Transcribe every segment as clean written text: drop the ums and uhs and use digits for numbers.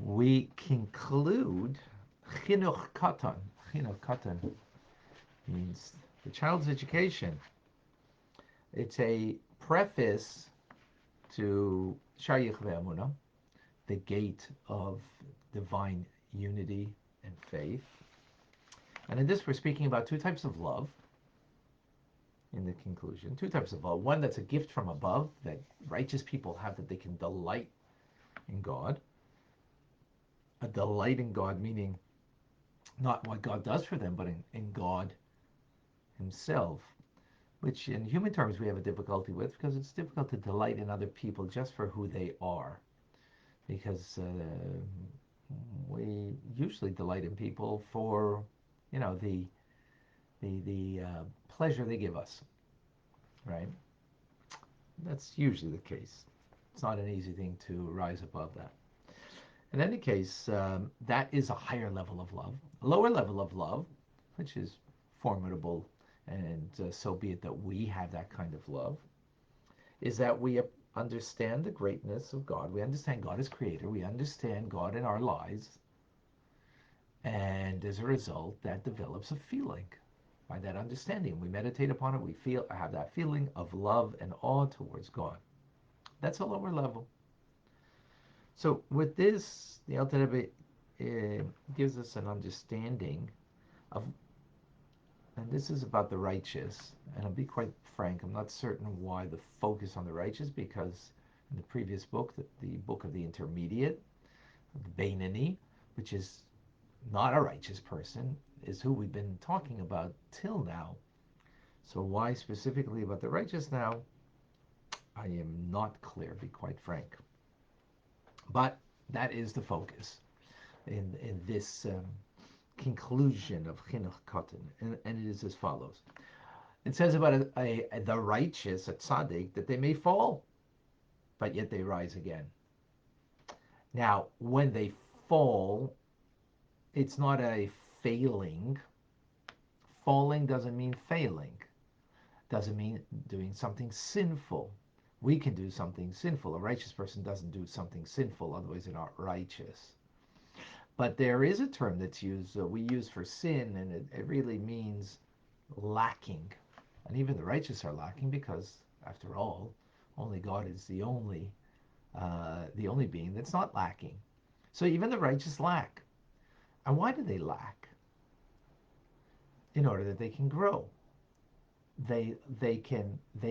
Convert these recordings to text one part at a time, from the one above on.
we conclude chinuch katan. Chinuch katan means the child's education. It's a preface to Shayich Ve'emunah, the gate of divine unity and faith. And in this, we're speaking about two types of love in the conclusion. Two types of love. One that's a gift from above that righteous people have, that they can delight in God. A delight in God, meaning not what God does for them, but in God Himself, which in human terms we have a difficulty with, because it's difficult to delight in other people just for who they are. Because we usually delight in people for, the pleasure they give us, right? That's usually the case. It's not an easy thing to rise above that. In any case, that is a higher level of love. A lower level of love, which is formidable, and so be it that we have that kind of love, is that we understand the greatness of God. We understand God as creator. We understand God in our lives. And as a result, that develops a feeling. By that understanding, we meditate upon it. We have that feeling of love and awe towards God. That's a lower level. So with this, the Alter Rebbe gives us an understanding of, and this is about the righteous, and I'll be quite frank, I'm not certain why the focus on the righteous, because in the previous book, the book of the intermediate, the Beinani, which is not a righteous person, is who we've been talking about till now. So why specifically about the righteous now, I am not clear, to be quite frank. But that is the focus in this conclusion of Chinuch Katan, and it is as follows. It says about the righteous, a tzaddik, that they may fall, but yet they rise again. Now, when they fall, it's not a failing. Falling doesn't mean failing. Doesn't mean doing something sinful. We can do something sinful. A righteous person doesn't do something sinful, otherwise they're not righteous. But there is a term that's used, we use for sin, and it really means lacking. And even the righteous are lacking, because, after all, only God is the only being that's not lacking. So even the righteous lack. And why do they lack? In order that they can grow. They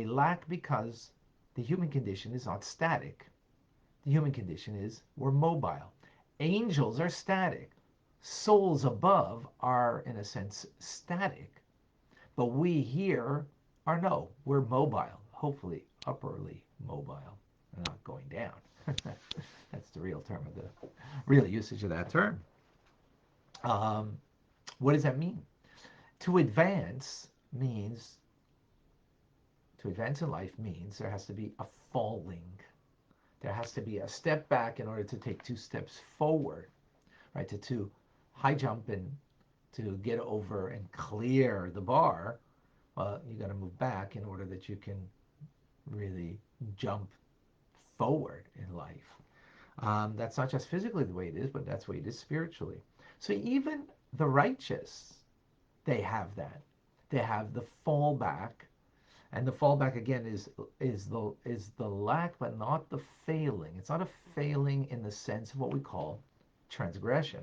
lack because the human condition is not static. The human condition is we're mobile. Angels are static. Souls above are, in a sense, static. But we here are no, we're mobile, hopefully upperly mobile, and not going down. That's the real term of the real usage of that term. What does that mean? To advance in life means there has to be a falling. There has to be a step back in order to take two steps forward, right? To high jump and to get over and clear the bar, well, you got to move back in order that you can really jump forward in life. That's not just physically the way it is, but that's the way it is spiritually. So even the righteous, they have that. They have the fallback, and the fallback again is the lack, but not the failing. It's not a failing in the sense of what we call transgression.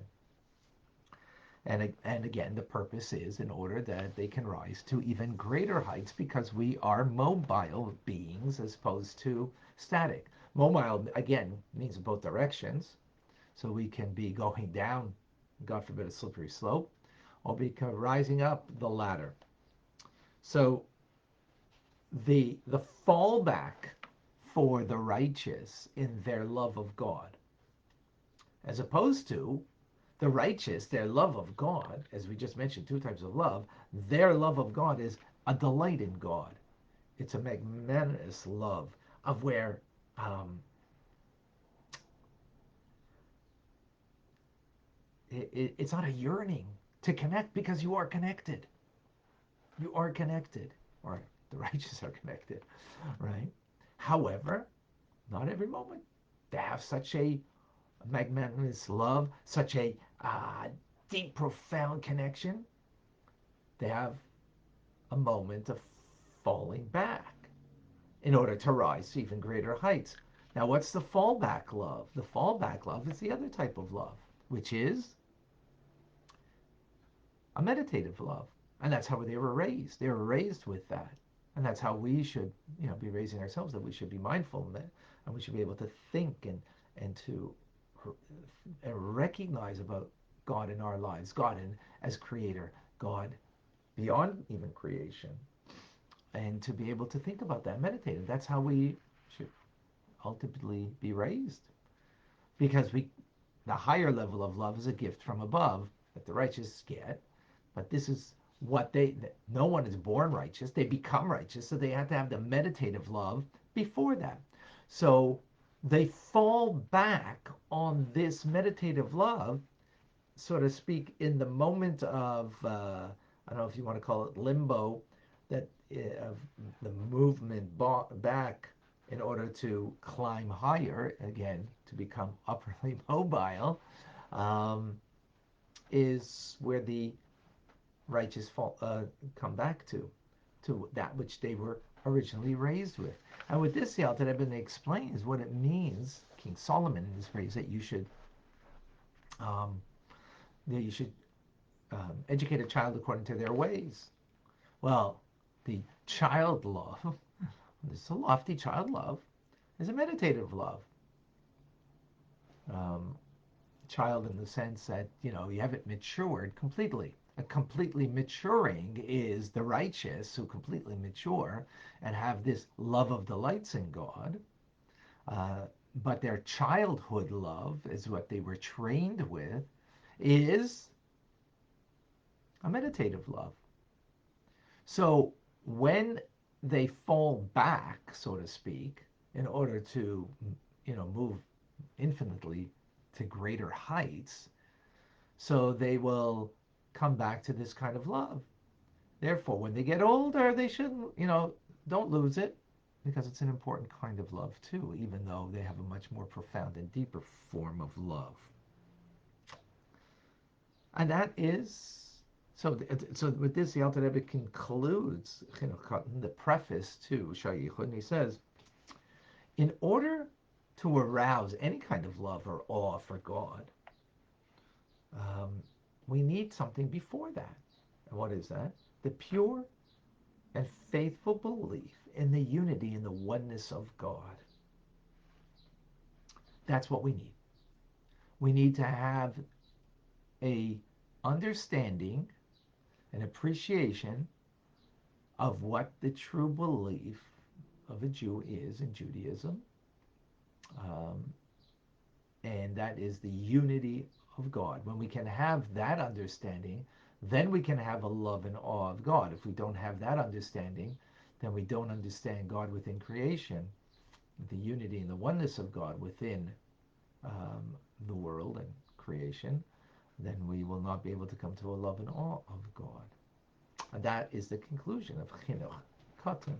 And again, the purpose is in order that they can rise to even greater heights, because we are mobile beings as opposed to static. Mobile, again, means in both directions. So we can be going down, God forbid, a slippery slope, or be rising up the ladder. So the fallback for the righteous in their love of God, as opposed to the righteous, their love of God, as we just mentioned, two types of love, their love of God is a delight in God. It's a magnanimous love of where it's not a yearning to connect, because you are connected. You are connected, or the righteous are connected, right? However, not every moment. They have such a magnanimous love, such a deep, profound connection, they have a moment of falling back in order to rise to even greater heights. Now, what's the fallback love? The fallback love is the other type of love, which is a meditative love. And that's how they were raised. They were raised with that. And that's how we should, be raising ourselves, that we should be mindful of that, and we should be able to think and to recognize about God in our lives, God as creator, God beyond even creation, and to be able to think about that, meditate. And that's how we should ultimately be raised. Because the higher level of love is a gift from above that the righteous get, but this is what no one is born righteous, they become righteous, so they have to have the meditative love before that. So they fall back on this meditative love, so to speak, in the moment of, I don't know if you want to call it limbo, that of the movement back in order to climb higher, again, to become upperly mobile, um, is where the righteous come back to that which they were originally raised with. And with this, the Alter Rebbe explains what it means. King Solomon in his phrase that um, you should educate a child according to their ways. Well, the child love, this is a lofty child love, is a meditative love. Um, child in the sense that, you haven't matured completely. A completely maturing is the righteous who completely mature and have this love of delights in God. Uh, but their childhood love is what they were trained with, is a meditative love. So when they fall back, so to speak, in order to, move infinitely to greater heights, so they will come back to this kind of love. Therefore, when they get older, they shouldn't, don't lose it, because it's an important kind of love too, even though they have a much more profound and deeper form of love. And that is, so with this, the Alter Rebbe concludes the preface to Shayichud, and he says, in order to arouse any kind of love or awe for God, um, we need something before that. And what is that? The pure and faithful belief in the unity and the oneness of God. That's what we need. We need to have a understanding and appreciation of what the true belief of a Jew is in Judaism, um, and that is the unity of God. When we can have that understanding, then we can have a love and awe of God. If we don't have that understanding, then we don't understand God within creation, the unity and the oneness of God within um, the world and creation, then we will not be able to come to a love and awe of God. And that is the conclusion of Chinuch Katan.